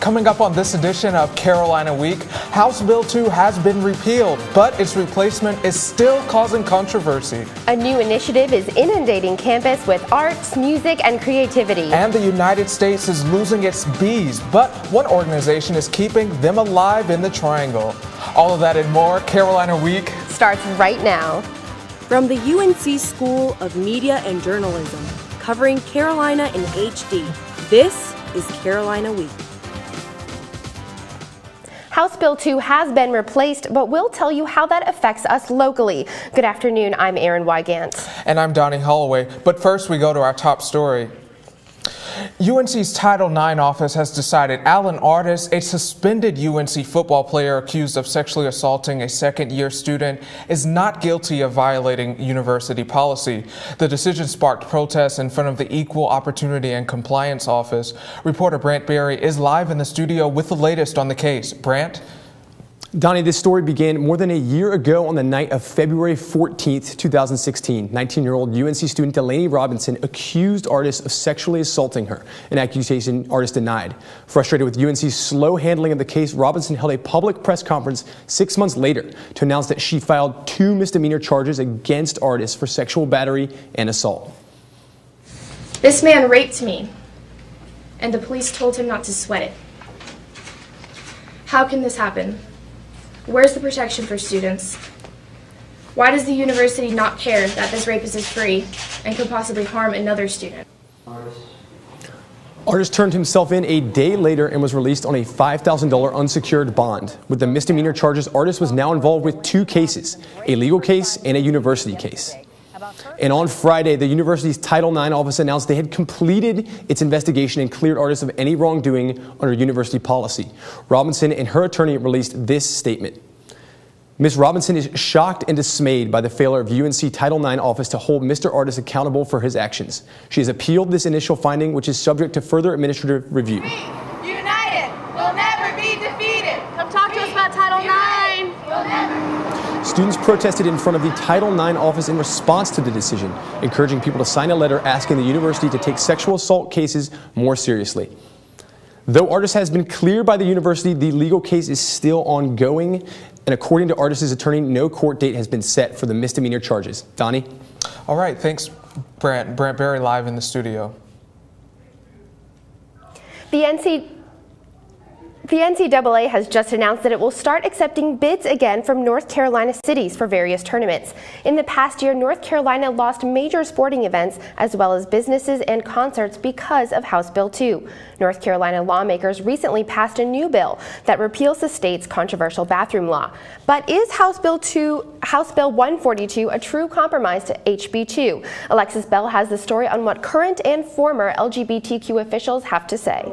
Coming up on this edition of Carolina Week, House Bill 2 has been repealed, but its replacement is still causing controversy. A new initiative is inundating campus with arts, music, and creativity. And the United States is losing its bees, but one organization is keeping them alive in the Triangle. All of that and more, Carolina Week starts right now. From the UNC School of Media and Journalism, covering Carolina in HD, this is Carolina Week. House Bill 2 has been replaced, but we'll tell you how that affects us locally. Good afternoon, I'm Erin Wygant. And I'm Donnie Holloway, but first we go to our top story. UNC's Title IX office has decided Alan Artis, a suspended UNC football player accused of sexually assaulting a second-year student, is not guilty of violating university policy. The decision sparked protests in front of the Equal Opportunity and Compliance Office. Reporter Brant Berry is live in the studio with the latest on the case. Brant? Donnie, this story began more than a year ago on the night of February 14th, 2016. 19-year-old UNC student Delaney Robinson accused Artis of sexually assaulting her, an accusation Artis denied. Frustrated with UNC's slow handling of the case, Robinson held a public press conference 6 months later to announce that she filed 2 misdemeanor charges against Artis for sexual battery and assault. This man raped me, and the police told him not to sweat it. How can this happen? Where's the protection for students? Why does the university not care that this rapist is free and could possibly harm another student? Artis turned himself in a day later and was released on a $5,000 unsecured bond. With the misdemeanor charges, Artis was now involved with 2 cases, a legal case and a university case. And on Friday, the university's Title IX office announced they had completed its investigation and cleared Artis of any wrongdoing under university policy. Robinson and her attorney released this statement. Ms. Robinson is shocked and dismayed by the failure of UNC Title IX office to hold Mr. Artis accountable for his actions. She has appealed this initial finding, which is subject to further administrative review. United will never be defeated. Come talk to us about Title IX. We'll never. Students protested in front of the Title IX office in response to the decision, encouraging people to sign a letter asking the university to take sexual assault cases more seriously. Though Artis has been cleared by the university, the legal case is still ongoing, and according to Artis' attorney, no court date has been set for the misdemeanor charges. Donnie? All right, thanks, Brant. Brant Berry live in the studio. The NCAA has just announced that it will start accepting bids again from North Carolina cities for various tournaments. In the past year, North Carolina lost major sporting events as well as businesses and concerts because of House Bill 2. North Carolina lawmakers recently passed a new bill that repeals the state's controversial bathroom law. But is House Bill 142 a true compromise to HB 2? Alexis Bell has the story on what current and former LGBTQ officials have to say.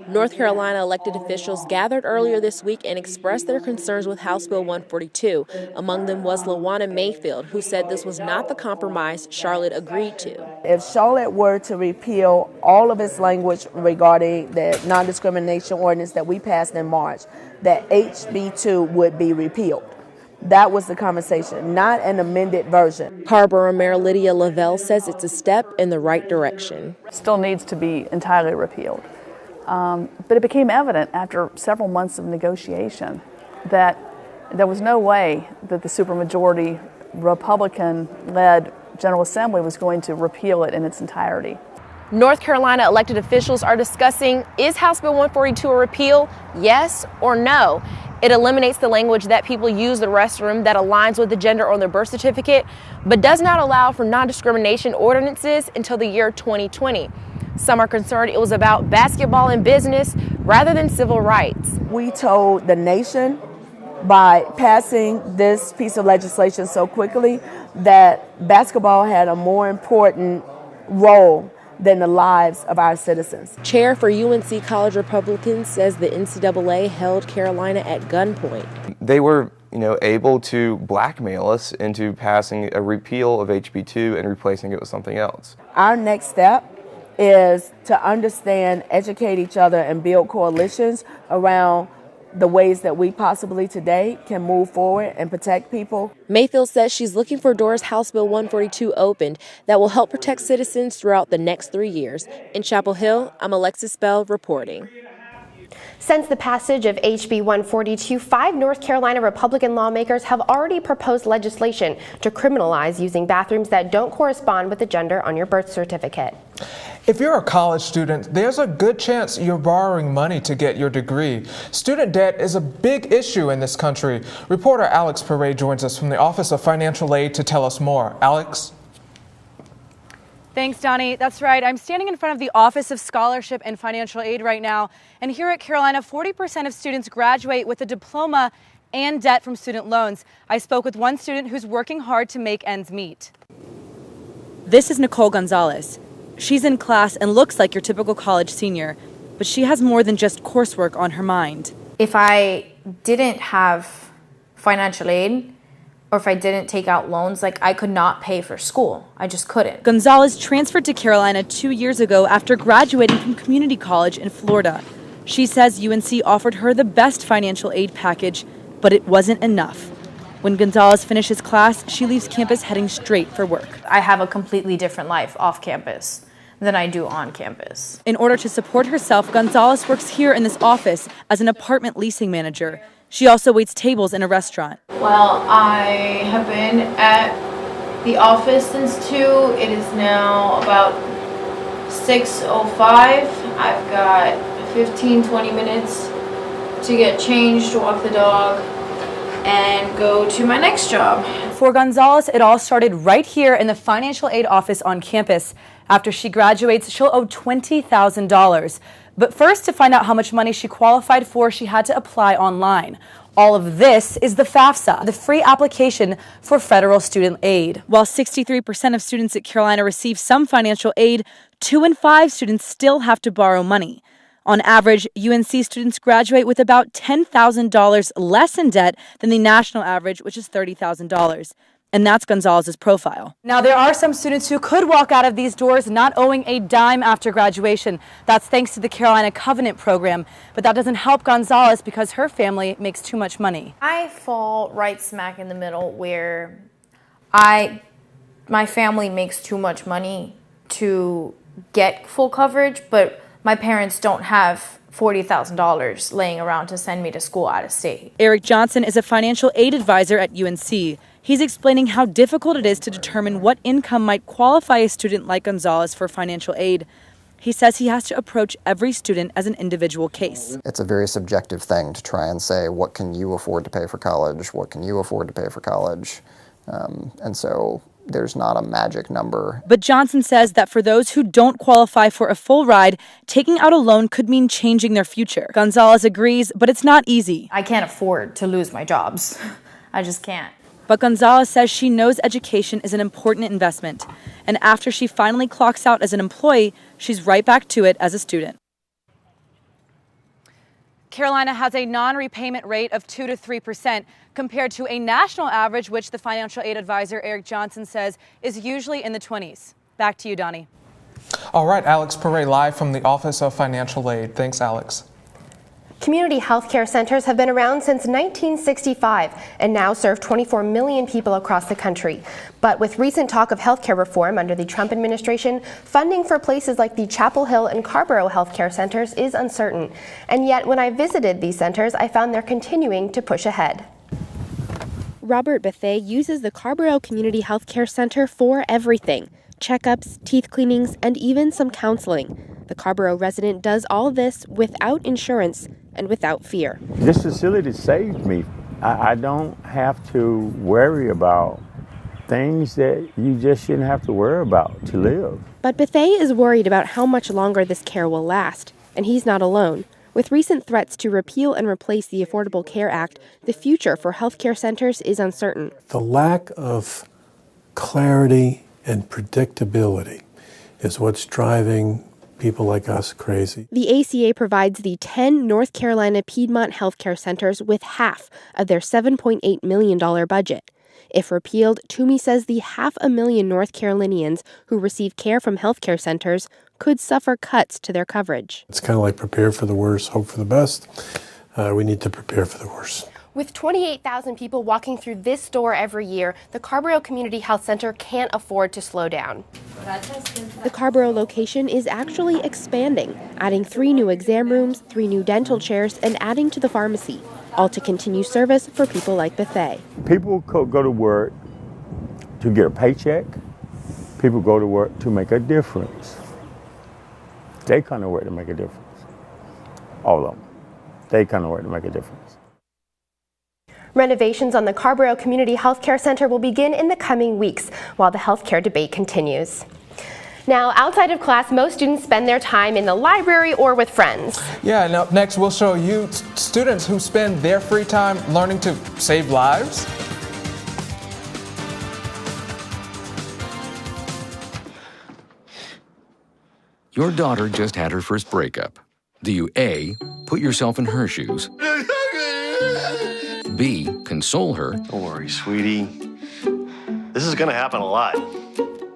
North Carolina elected officials gathered earlier this week and expressed their concerns with House Bill 142. Among them was LaWanna Mayfield, who said this was not the compromise Charlotte agreed to. If Charlotte were to repeal all of its language regarding the non-discrimination ordinance that we passed in March, that HB 2 would be repealed. That was the conversation, not an amended version. Harborough Mayor Lydia Lavelle says it's a step in the right direction. Still needs to be entirely repealed. But it became evident after several months of negotiation that there was no way that the supermajority Republican-led General Assembly was going to repeal it in its entirety. North Carolina elected officials are discussing, is House Bill 142 a repeal, yes or no? It eliminates the language that people use the restroom that aligns with the gender on their birth certificate, but does not allow for non-discrimination ordinances until the year 2020. Some are concerned it was about basketball and business rather than civil rights. We told the nation by passing this piece of legislation so quickly that basketball had a more important role than the lives of our citizens. Chair for UNC College Republicans says the NCAA held Carolina at gunpoint. They were able to blackmail us into passing a repeal of HB 2 and replacing it with something else. Our next step is to understand, educate each other, and build coalitions around the ways that we possibly today can move forward and protect people. Mayfield says she's looking for doors House Bill 142 opened that will help protect citizens throughout the next 3 years. In Chapel Hill, I'm Alexis Bell reporting. Since the passage of HB 142, 5 North Carolina Republican lawmakers have already proposed legislation to criminalize using bathrooms that don't correspond with the gender on your birth certificate. If you're a college student, there's a good chance you're borrowing money to get your degree. Student debt is a big issue in this country. Reporter Alex Perret joins us from the Office of Financial Aid to tell us more. Alex? Thanks, Donnie. That's right. I'm standing in front of the Office of Scholarship and Financial Aid right now. And here at Carolina, 40% of students graduate with a diploma and debt from student loans. I spoke with one student who's working hard to make ends meet. This is Nicole Gonzalez. She's in class and looks like your typical college senior, but she has more than just coursework on her mind. If I didn't have financial aid, or if I didn't take out loans, I could not pay for school. I just couldn't. Gonzalez transferred to Carolina 2 years ago after graduating from community college in Florida. She says UNC offered her the best financial aid package, but it wasn't enough. When Gonzalez finishes class, she leaves campus heading straight for work. I have a completely different life off campus than I do on campus. In order to support herself, Gonzalez works here in this office as an apartment leasing manager. She also waits tables in a restaurant. Well, I have been at the office since 2. It is now about 6:05. I've got 15-20 minutes to get changed, walk the dog, and go to my next job. For Gonzalez, it all started right here in the financial aid office on campus. After she graduates, she'll owe $20,000. But first, to find out how much money she qualified for, she had to apply online. All of this is the FAFSA, the free application for federal student aid. While 63% of students at Carolina receive some financial aid, 2 in 5 students still have to borrow money. On average, UNC students graduate with about $10,000 less in debt than the national average, which is $30,000. And that's Gonzalez's profile. Now, there are some students who could walk out of these doors not owing a dime after graduation. That's thanks to the Carolina Covenant program. But that doesn't help Gonzalez because her family makes too much money. I fall right smack in the middle where my family makes too much money to get full coverage, but my parents don't have $40,000 laying around to send me to school out of state. Eric Johnson is a financial aid advisor at UNC. He's explaining how difficult it is to determine what income might qualify a student like Gonzalez for financial aid. He says he has to approach every student as an individual case. It's a very subjective thing to try and say, what can you afford to pay for college? What can you afford to pay for college? And so there's not a magic number. But Johnson says that for those who don't qualify for a full ride, taking out a loan could mean changing their future. Gonzalez agrees, but it's not easy. I can't afford to lose my jobs. I just can't. But Gonzalez says she knows education is an important investment. And after she finally clocks out as an employee, she's right back to it as a student. Carolina has a non-repayment rate of 2 to 3% compared to a national average, which the financial aid advisor Eric Johnson says is usually in the 20s. Back to you, Donnie. All right, Alex Perret live from the Office of Financial Aid. Thanks, Alex. Community health care centers have been around since 1965 and now serve 24 million people across the country. But with recent talk of health care reform under the Trump administration, funding for places like the Chapel Hill and Carborough health care centers is uncertain. And yet, when I visited these centers, I found they're continuing to push ahead. Robert Bethay uses the Carborough Community Health Care Center for everything: checkups, teeth cleanings, and even some counseling. The Carborough resident does all this without insurance and without fear. This facility saved me. I don't have to worry about things that you just shouldn't have to worry about to live. But Bethay is worried about how much longer this care will last, and he's not alone. With recent threats to repeal and replace the Affordable Care Act, the future for healthcare centers is uncertain. The lack of clarity and predictability is what's driving people like us crazy. The ACA provides the 10 North Carolina Piedmont healthcare centers with half of their $7.8 million budget. If repealed, Toomey says the 500,000 North Carolinians who receive care from healthcare centers could suffer cuts to their coverage. It's kind of like prepare for the worst, hope for the best. We need to prepare for the worst. With 28,000 people walking through this store every year, the Carrboro Community Health Center can't afford to slow down. The Carrboro location is actually expanding, adding 3 new exam rooms, 3 new dental chairs, and adding to the pharmacy, all to continue service for people like Bethay. People go to work to get a paycheck. People go to work to make a difference. They come to work to make a difference. All of them. They come to work to make a difference. Renovations on the Carrboro Community Health Care Center will begin in the coming weeks while the healthcare debate continues. Now, outside of class, most students spend their time in the library or with friends. Yeah, and up next we'll show you students who spend their free time learning to save lives. Your daughter just had her first breakup. Do you A, put yourself in her shoes? B, console her? Don't worry, sweetie. This is gonna happen a lot.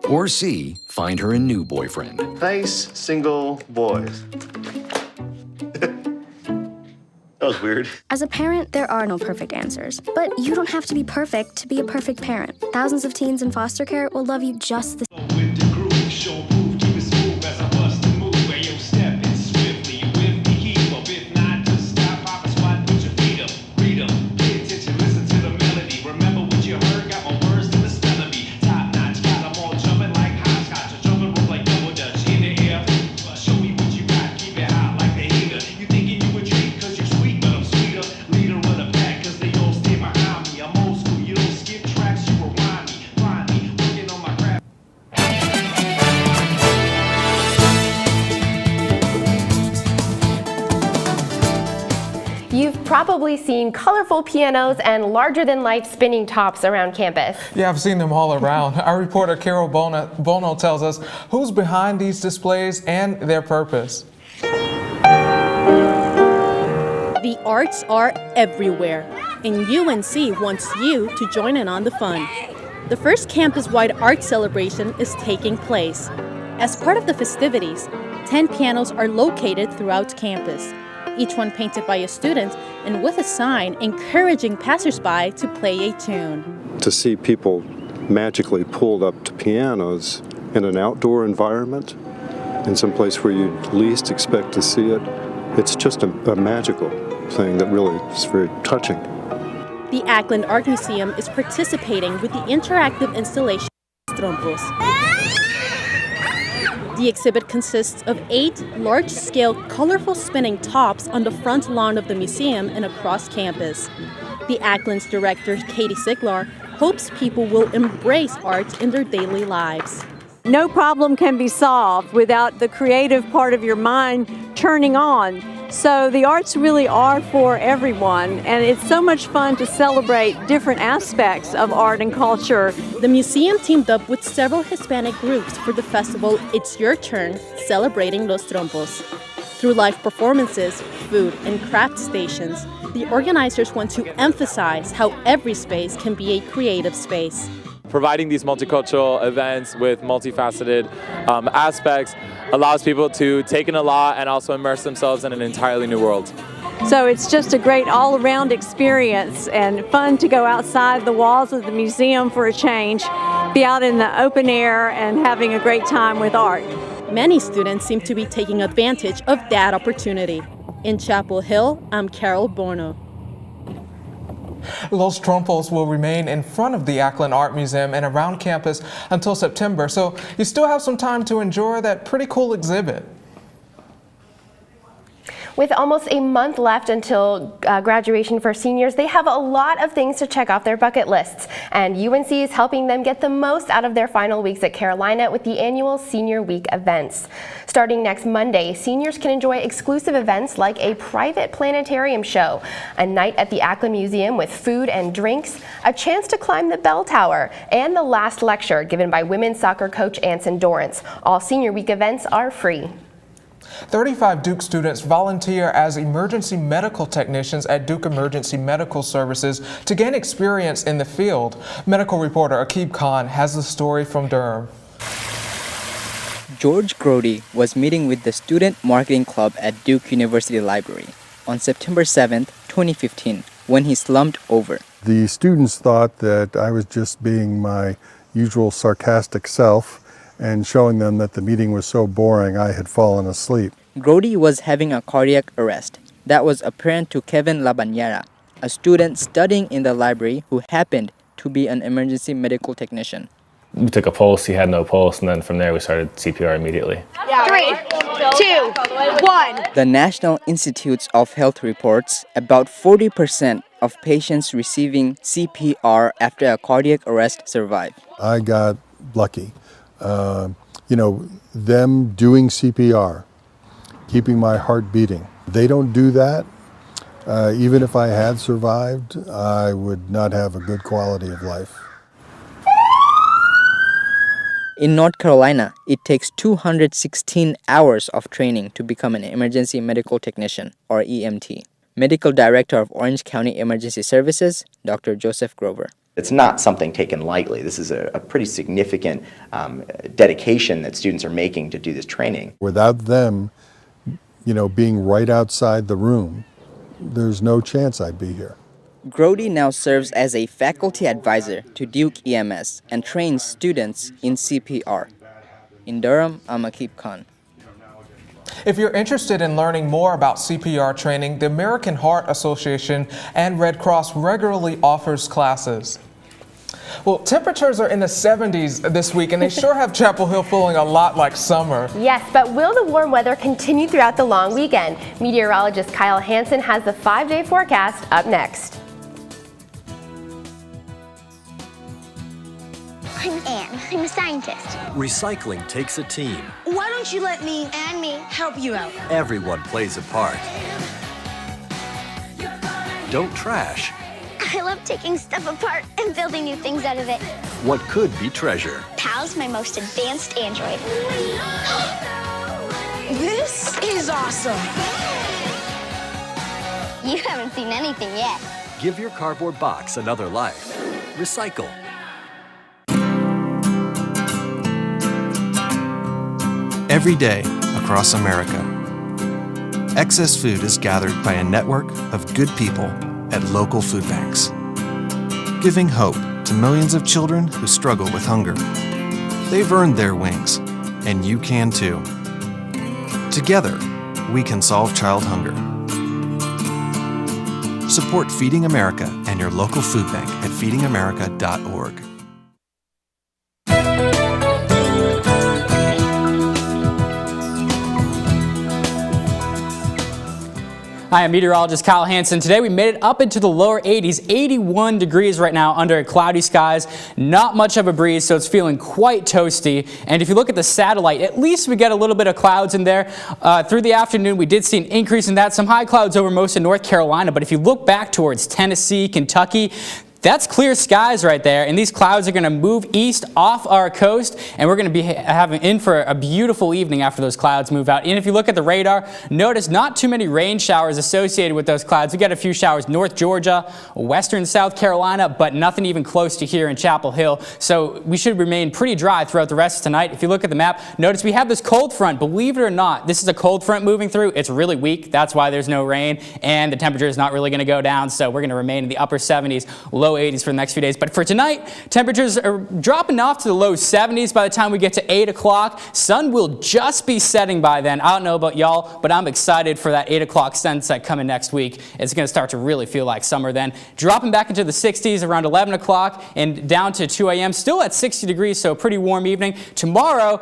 Or C, find her a new boyfriend? Nice, single boys. That was weird. As a parent, there are no perfect answers. But you don't have to be perfect to be a perfect parent. Thousands of teens in foster care will love you just the same. You've probably seen colorful pianos and larger-than-life spinning tops around campus. Yeah, I've seen them all around. Our reporter Carol Bono tells us who's behind these displays and their purpose. The arts are everywhere, and UNC wants you to join in on the fun. The first campus-wide art celebration is taking place. As part of the festivities, 10 pianos are located throughout campus, each one painted by a student and with a sign encouraging passersby to play a tune. To see people magically pulled up to pianos in an outdoor environment, in some place where you'd least expect to see it, it's just a magical thing that really is very touching. The Ackland Art Museum is participating with the interactive installation Trompos. The exhibit consists of 8 large-scale, colorful spinning tops on the front lawn of the museum and across campus. The Ackland's director, Katie Siglar, hopes people will embrace art in their daily lives. No problem can be solved without the creative part of your mind turning on. So the arts really are for everyone, and it's so much fun to celebrate different aspects of art and culture. The museum teamed up with several Hispanic groups for the festival It's Your Turn, celebrating Los Trompos. Through live performances, food, and craft stations, the organizers want to emphasize how every space can be a creative space. Providing these multicultural events with multifaceted aspects allows people to take in a lot and also immerse themselves in an entirely new world. So it's just a great all-around experience and fun to go outside the walls of the museum for a change, be out in the open air and having a great time with art. Many students seem to be taking advantage of that opportunity. In Chapel Hill, I'm Carol Bono. Los Trompos will remain in front of the Ackland Art Museum and around campus until September, so you still have some time to enjoy that pretty cool exhibit. With almost a month left until graduation for seniors, they have a lot of things to check off their bucket lists, and UNC is helping them get the most out of their final weeks at Carolina with the annual Senior Week events. Starting next Monday, seniors can enjoy exclusive events like a private planetarium show, a night at the Ackland Museum with food and drinks, a chance to climb the bell tower, and the last lecture given by women's soccer coach Anson Dorrance. All Senior Week events are free. 35 Duke students volunteer as emergency medical technicians at Duke Emergency Medical Services to gain experience in the field. Medical reporter Akib Khan has the story from Durham. George Grody was meeting with the Student Marketing Club at Duke University Library on September 7, 2015, when he slumped over. The students thought that I was just being my usual sarcastic self and showing them that the meeting was so boring I had fallen asleep. Grody was having a cardiac arrest. That was apparent to Kevin Labanera, a student studying in the library who happened to be an emergency medical technician. We took a pulse, he had no pulse, and then from there we started CPR immediately. 3, 2, 1. The National Institutes of Health reports about 40% of patients receiving CPR after a cardiac arrest survive. I got lucky. Them doing CPR, keeping my heart beating. They don't do that. Even if I had survived, I would not have a good quality of life. In North Carolina, it takes 216 hours of training to become an emergency medical technician, or EMT. Medical Director of Orange County Emergency Services, Dr. Joseph Grover. It's not something taken lightly. This is a pretty significant dedication that students are making to do this training. Without them, being right outside the room, there's no chance I'd be here. Grody now serves as a faculty advisor to Duke EMS and trains students in CPR. In Durham, I'm Akib Khan. If you're interested in learning more about CPR training, the American Heart Association and Red Cross regularly offers classes. Well, temperatures are in the 70s this week, and they sure have Chapel Hill feeling a lot like summer. Yes, but will the warm weather continue throughout the long weekend? Meteorologist Kyle Hansen has the 5-day forecast up next. I'm Anne. I'm a scientist. Recycling takes a team. Why don't you let me and me help you out? Everyone plays a part. Don't trash I love taking stuff apart and building new things out of it. what could be treasure. Pal's my most advanced android. This is awesome. You haven't seen anything yet. Give your cardboard box another life. Recycle. Every day across America, excess food is gathered by a network of good people at local food banks, giving hope to millions of children who struggle with hunger. They've earned their wings, and you can too. Together, we can solve child hunger. Support Feeding America and your local food bank at feedingamerica.org. Hi, I'm meteorologist Kyle Hansen. Today we made it up into the lower 80s, 81 degrees right now under cloudy skies. Not much of a breeze, so it's feeling quite toasty. And if you look at the satellite, at least we get a little bit of clouds in there. Through the afternoon, we did see an increase in that. Some high clouds over most of North Carolina, but if you look back towards Tennessee, Kentucky, that's clear skies right there, and these clouds are going to move east off our coast, and we're going to be having in for a beautiful evening after those clouds move out. And if you look at the radar, notice not too many rain showers associated with those clouds. We got a few showers North Georgia, western South Carolina, but nothing even close to here in Chapel Hill. So we should remain pretty dry throughout the rest of tonight. If you look at the map, notice we have this cold front. Believe it or not, this is a cold front moving through. It's really weak. That's why there's no rain, and the temperature is not really going to go down. So we're going to remain in the upper 70s, low 80s for the next few days. But for tonight, temperatures are dropping off to the low 70s by the time we get to 8 o'clock. Sun will just be setting by then. I don't know about y'all, but I'm excited for that 8 o'clock sunset coming next week. It's going to start to really feel like summer then. Dropping back into the 60s around 11 o'clock and down to 2 a.m. Still at 60 degrees, so a pretty warm evening. Tomorrow,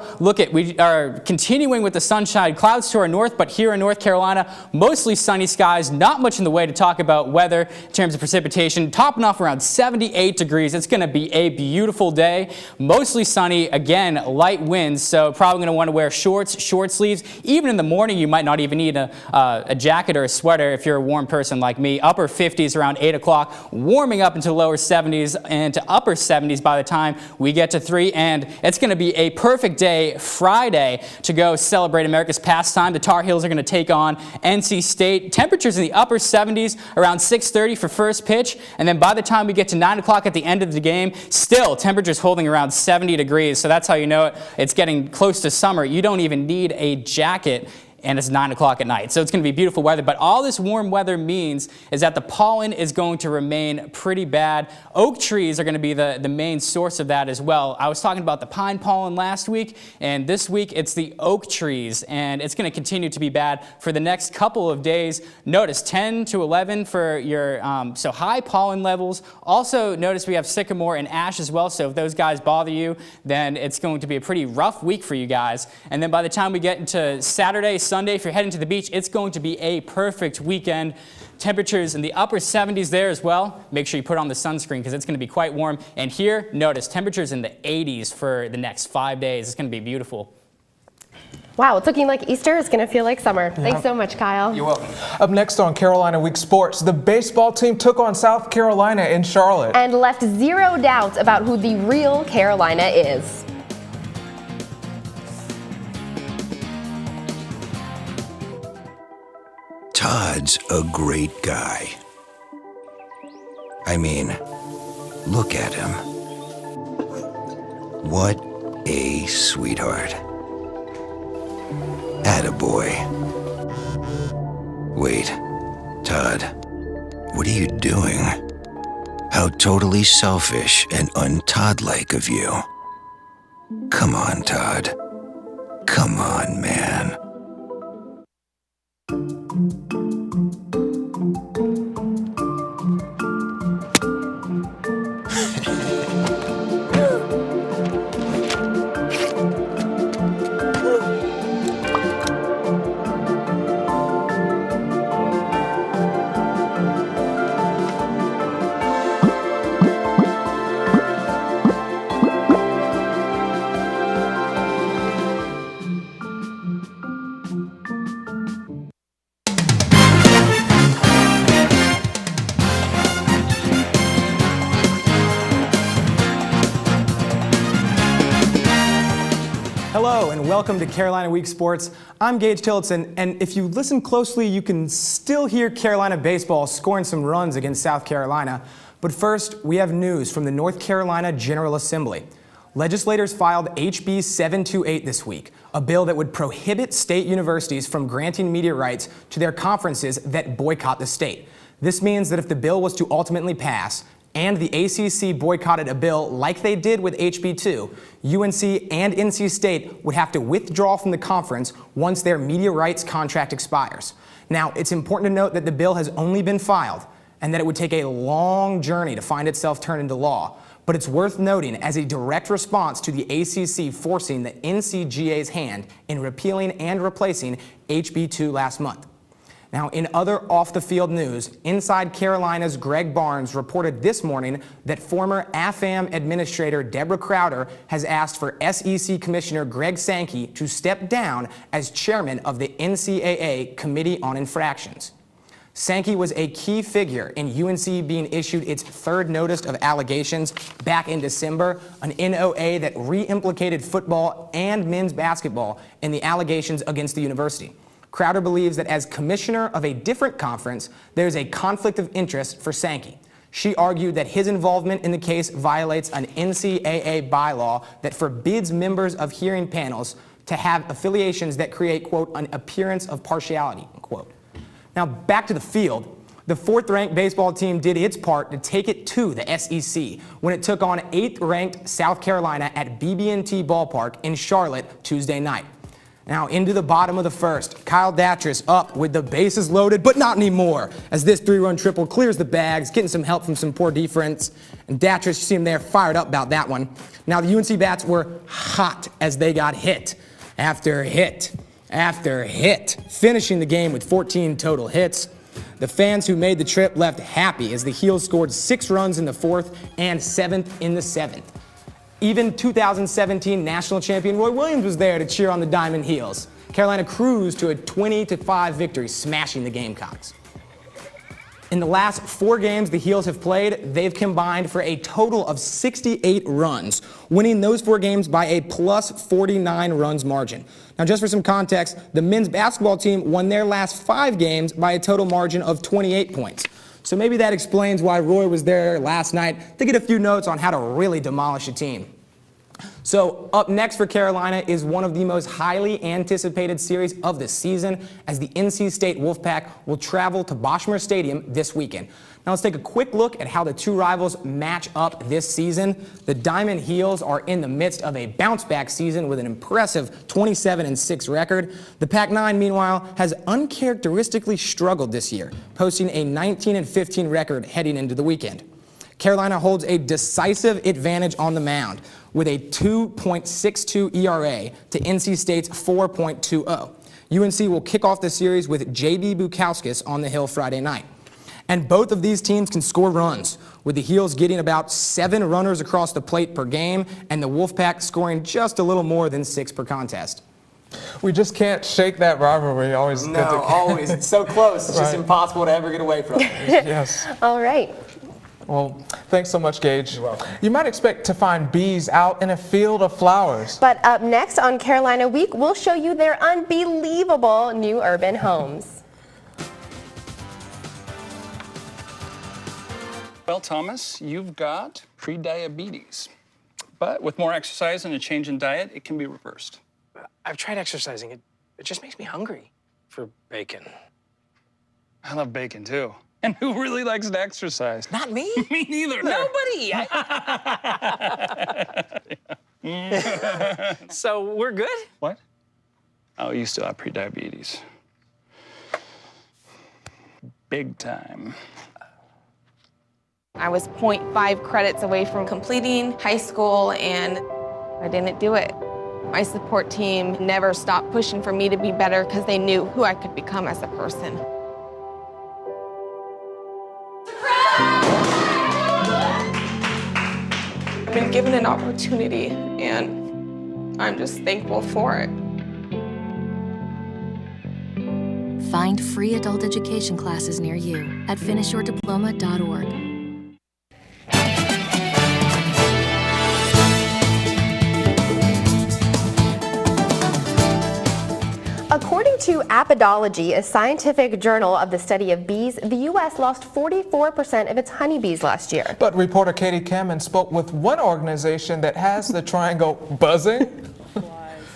we are continuing with the sunshine. Clouds to our north, but here in North Carolina, mostly sunny skies. Not much in the way to talk about weather in terms of precipitation. Topping off around 78 degrees. It's going to be a beautiful day. Mostly sunny. Again, light winds, so probably going to want to wear shorts, short sleeves. Even in the morning, you might not even need a jacket or a sweater if you're a warm person like me. Upper 50s around 8 o'clock, warming up into lower 70s and to upper 70s by the time we get to 3. And it's going to be a perfect day Friday to go celebrate America's pastime. The Tar Heels are going to take on NC State. Temperatures in the upper 70s around 6:30 for first pitch. And then by the time we get to 9 o'clock at the end of the game, still temperatures holding around 70 degrees. So that's how you know it's getting close to summer. You don't even need a jacket and it's 9 o'clock at night. So it's going to be beautiful weather, but all this warm weather means is that the pollen is going to remain pretty bad. Oak trees are going to be the main source of that as well. I was talking about the pine pollen last week, and this week it's the oak trees, and it's going to continue to be bad for the next couple of days. Notice 10 to 11 for your, so high pollen levels. Also notice we have sycamore and ash as well, so if those guys bother you, then it's going to be a pretty rough week for you guys. And then by the time we get into Saturday, Sunday, if you're heading to the beach, it's going to be a perfect weekend. Temperatures in the upper 70s there as well. Make sure you put on the sunscreen because it's going to be quite warm. And here, notice temperatures in the 80s for the next 5 days. It's going to be beautiful. Wow, it's looking like Easter is going to feel like summer. Yeah. Thanks so much, Kyle. You're welcome. Up next on Carolina Week Sports, the baseball team took on South Carolina in Charlotte. And left zero doubt about who the real Carolina is. Todd's a great guy. I mean, look at him. What a sweetheart. Attaboy. Wait, Todd, what are you doing? How totally selfish and un-Todd-like of you. Come on, Todd. Come on, man. Hello and welcome to Carolina Week Sports. I'm Gage Tillotson, and if you listen closely, you can still hear Carolina baseball scoring some runs against South Carolina. But first, we have news from the North Carolina General Assembly. Legislators filed HB 728 this week, a bill that would prohibit state universities from granting media rights to their conferences that boycott the state. This means that if the bill was to ultimately pass, and the ACC boycotted a bill like they did with HB2, UNC and NC State would have to withdraw from the conference once their media rights contract expires. Now, it's important to note that the bill has only been filed and that it would take a long journey to find itself turned into law. But it's worth noting as a direct response to the ACC forcing the NCGA's hand in repealing and replacing HB2 last month. Now, in other off-the-field news, Inside Carolina's Greg Barnes reported this morning that former AFAM administrator Deborah Crowder has asked for SEC Commissioner Greg Sankey to step down as chairman of the NCAA Committee on Infractions. Sankey was a key figure in UNC being issued its third notice of allegations back in December, an NOA that re-implicated football and men's basketball in the allegations against the university. Crowder believes that as commissioner of a different conference, there is a conflict of interest for Sankey. She argued that his involvement in the case violates an NCAA bylaw that forbids members of hearing panels to have affiliations that create, quote, an appearance of partiality, unquote. Now, back to the field. The fourth-ranked baseball team did its part to take it to the SEC when it took on eighth-ranked South Carolina at BB&T Ballpark in Charlotte Tuesday night. Now into the bottom of the first, Kyle Datris up with the bases loaded, but not anymore, as this three-run triple clears the bags, getting some help from some poor defense. And Datris, you see him there, fired up about that one. Now the UNC bats were hot as they got hit after hit after hit, finishing the game with 14 total hits. The fans who made the trip left happy as the Heels scored 6 runs in the fourth and 7th in the 7th. Even 2017 national champion Roy Williams was there to cheer on the Diamond Heels. Carolina cruised to a 20-5 victory, smashing the Gamecocks. In the last 4 games the Heels have played, they've combined for a total of 68 runs, winning those 4 games by a plus 49 runs margin. Now, just for some context, the men's basketball team won their last 5 games by a total margin of 28 points. So maybe that explains why Roy was there last night to get a few notes on how to really demolish a team. So up next for Carolina is one of the most highly anticipated series of the season, as the NC State Wolfpack will travel to Boschmer Stadium this weekend. Now let's take a quick look at how the two rivals match up this season. The Diamond Heels are in the midst of a bounce-back season with an impressive 27-6 record. The Pac-9, meanwhile, has uncharacteristically struggled this year, posting a 19-15 record heading into the weekend. Carolina holds a decisive advantage on the mound with a 2.62 ERA to NC State's 4.20. UNC will kick off the series with J.B. Bukauskas on the hill Friday night. And both of these teams can score runs, with the Heels getting about 7 runners across the plate per game and the Wolfpack scoring just a little more than 6 per contest. We just can't shake that rivalry. Always always. It's so close. It's just impossible to ever get away from it. Yes. All right. Well, thanks so much, Gage. You're welcome. You might expect to find bees out in a field of flowers. But up next on Carolina Week, we'll show you their unbelievable new urban homes. Well, Thomas, you've got pre-diabetes. But with more exercise and a change in diet, it can be reversed. I've tried exercising. It just makes me hungry for bacon. I love bacon, too. And who really likes to exercise? Not me. Me neither. Nobody. So we're good? What? Oh, you still have pre-diabetes. Big time. I was 0.5 credits away from completing high school, and I didn't do it. My support team never stopped pushing for me to be better because they knew who I could become as a person. I've been given an opportunity, and I'm just thankful for it. Find free adult education classes near you at finishyourdiploma.org. According to Apidology, a scientific journal of the study of bees, the U.S. lost 44% of its honeybees last year. But reporter Katie Kamen spoke with one organization that has the triangle buzzing.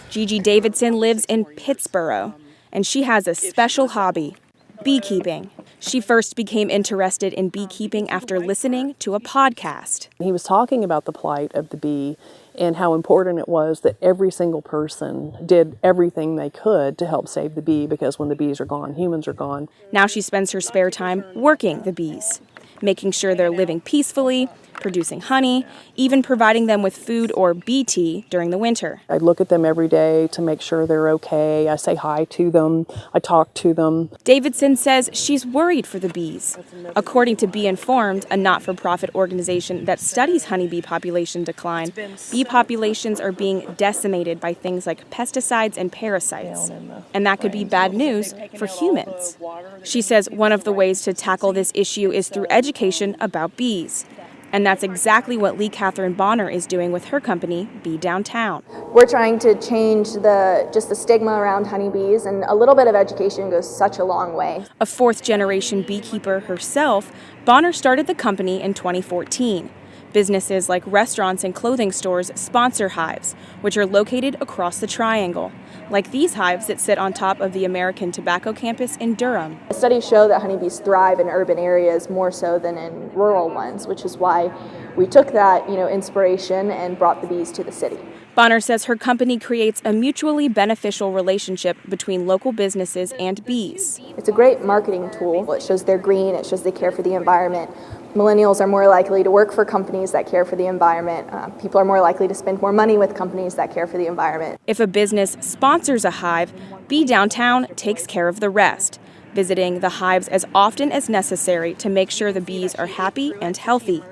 Gigi Davidson lives in Pittsburgh, and she has a special hobby, beekeeping. She first became interested in beekeeping after listening to a podcast. He was talking about the plight of the bee and how important it was that every single person did everything they could to help save the bee, because when the bees are gone, humans are gone. Now she spends her spare time working the bees, making sure they're living peacefully, producing honey, even providing them with food or bee tea during the winter. I look at them every day to make sure they're okay. I say hi to them. I talk to them. Davidson says she's worried for the bees. According to Bee Informed, a not-for-profit organization that studies honeybee population decline, bee populations are being decimated by things like pesticides and parasites. And that could be bad news for humans. She says one of the ways to tackle this issue is through education about bees. And that's exactly what Lee Catherine Bonner is doing with her company, Bee Downtown. We're trying to change the stigma around honeybees, and a little bit of education goes such a long way. A fourth-generation beekeeper herself, Bonner started the company in 2014. Businesses like restaurants and clothing stores sponsor hives, which are located across the triangle, like these hives that sit on top of the American Tobacco campus in Durham. Studies show that honeybees thrive in urban areas more so than in rural ones, which is why we took that, inspiration and brought the bees to the city. Bonner says her company creates a mutually beneficial relationship between local businesses and bees. It's a great marketing tool. It shows they're green, it shows they care for the environment. Millennials are more likely to work for companies that care for the environment. People are more likely to spend more money with companies that care for the environment. If a business sponsors a hive, Bee Downtown takes care of the rest, visiting the hives as often as necessary to make sure the bees are happy and healthy.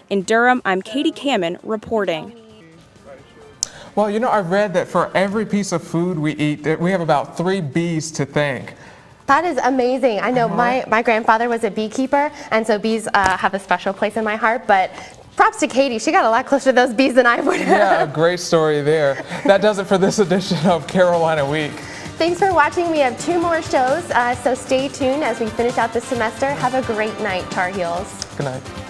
In Durham, I'm Katie Kamen reporting. Well, I read that for every piece of food we eat, that we have about 3 bees to thank. That is amazing. I know my grandfather was a beekeeper, and so bees have a special place in my heart, but props to Katie. She got a lot closer to those bees than I would have. Yeah, a great story there. That does it for this edition of Carolina Week. Thanks for watching. We have 2 more shows, so stay tuned as we finish out the semester. Have a great night, Tar Heels. Good night.